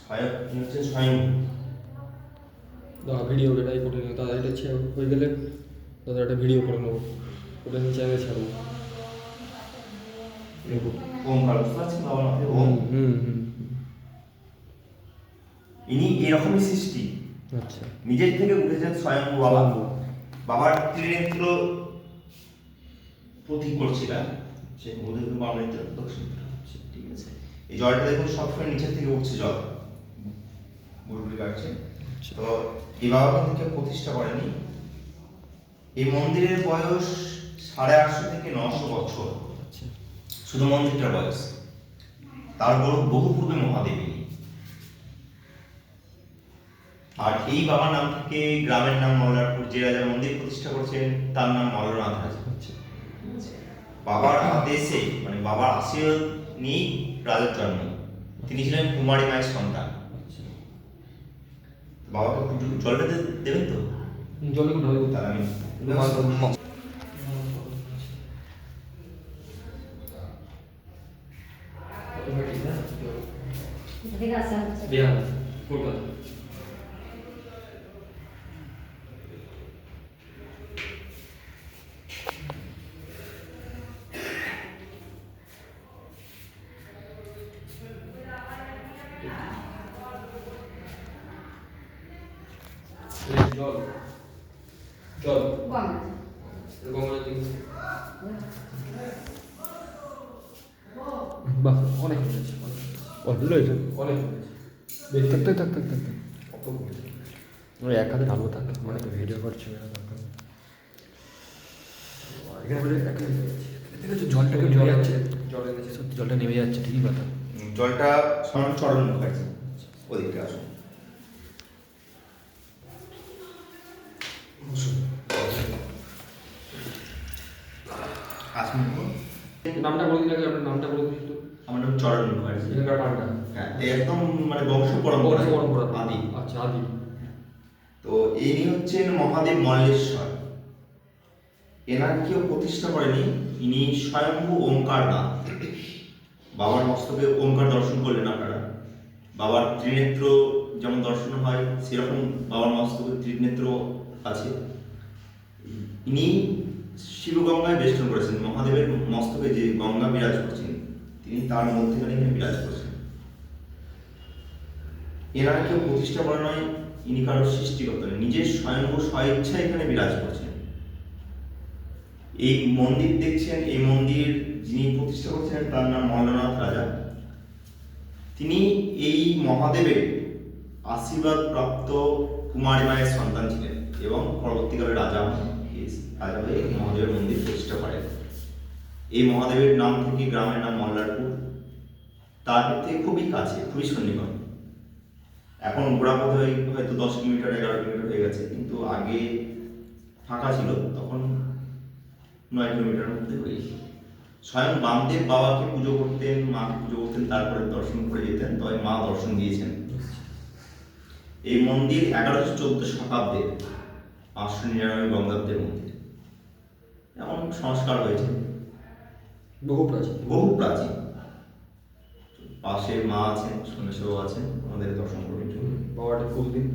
হচ্ছে স্বয়ং। দাদা ভিডিও এটাই করে নেবো দাদা, এটা হয়ে গেলে দাদা একটা ভিডিও করে নেবো, ওটা আমি চ্যানেলে ছাড়বো। ওমকার বুঝতে পারছেন বাবার মাথায় ওম। হুম হুম হুম। ইনি এরকমই সৃষ্টি, আচ্ছা। নিজের থেকে উঠেছেন স্বয়ং বাবা। স্বয়ম্ভু। বাবার ত্রিনেত্র প্রতীক করছিলেন, সে ওদের বাম নেত্র দক্ষিণ নেত্র হচ্ছে, ঠিক আছে। এই জলটা দেখুন সবসময় নিচের থেকে উঠছে জল, বুলবুলি কাটছে। তো এই বাবা কিন্তু কেউ প্রতিষ্ঠা করেনি। এই মন্দিরের বয়স 850 থেকে 900 বছর, শুধু মন্দিরটার বয়স। তার বহু পূর্বে মহাদেবী। আর এই বাবার নাম থেকে গ্রামের নাম মল্লারপুর, যে রাজা মন্দির প্রতিষ্ঠা করেছেন তার নাম মল্লনাথ রাজা। বাবার আদেশে, মানে বাবার আশীর্বাদ নিয়েই রাজার জন্ম। তিনি ছিলেন কুমারী মায়ের সন্তান। বাবাকে জলটা দেবেন তো? জলে ঢালবো তাহলে আমি বিহার কলকাতা। জল জল গঙ্গা দিকে। বাহ, অনেক হয়েছে, অনেক হয়েছে। থাক থাক থাক থাক থাক। ওই এক হাতে ঢালবো, থাক অনেক ভিডিও করছে। জলটাকে নেমে যাচ্ছে, জল এনেছে সত্যি, জলটা নেমে যাচ্ছে, ঠিকই কথা। জলটা স্মরণ চরণ মুখ আছে, ওদিকে আসুন। আসুন, নামটা বলে দিন আগে, আপনার নামটা বলে দিন একটু। আমার নাম চরণ মুখার্জি। এখানকার পান্ডা। হ্যাঁ, একদম মানে বংশ পরম্পরা আদি। আচ্ছা, আদি। তো ইনি হচ্ছেন মহাদেব মল্লেশ্বর। এনার কেউ প্রতিষ্ঠা করেনি, ইনি স্বয়ম্ভু ওমকার নাথ। বাবার মস্তকে ওমকার দর্শন করলেন আপনারা। বাবার ত্রিনেত্র যেমন দর্শন হয় সেরকম বাবার মস্তকে ত্রিনেত্র আছে। ইনি শিবগঙ্গায় বেষ্টন করেছেন, মহাদেবের মস্তকে যে গঙ্গা বিরাজ করছেন তিনি তার মধ্যেখানে বিরাজ করছেন। এনার কেউ প্রতিষ্ঠা করা নয়, ইনি কারোর সৃষ্টিকর্তা নয়, নিজের স্বয়ম্ভু স্বইচ্ছা এখানে বিরাজ করছেন। এই মন্দির দেখছেন, এই মন্দির যিনি প্রতিষ্ঠা করছেন তার নাম মল্লনাথ রাজা। তিনি এই মহাদেবের আশীর্বাদ প্রাপ্ত কুমারী মায়ের সন্তান ছিলেন এবং পরবর্তীকালে রাজা হয়ে মহাদেবের মন্দির প্রতিষ্ঠা করেন। এই মহাদেবের নাম থেকে গ্রামের নাম মল্লারপুর, তার থেকে খুবই কাছে, খুবই সন্নিকট। এখন ঘোরাপথ হয়তো 10 কিলোমিটার 11 কিলোমিটার হয়ে গেছে, কিন্তু আগে ফাঁকা ছিল, তখন 9 কিলোমিটারের মধ্যে হয়ে। স্বয়ং বামদেব বাবাকে পুজো করতেন, মাকে পুজো করতেন, তারপরে দর্শন করে যেতেন, তবে মা দর্শন দিয়েছেন। এই মন্দির 1114 শতাব্দীর, 599 বঙ্গাব্দের মধ্যে এমন সংস্কার হয়েছে, বহু প্রাচীন, বহু প্রাচীন। পাশে মা আছেন, সন্ন্যাসীবাবু আছেন, আমাদের দর্শন করবেন। বাবাটা ফুল দিন।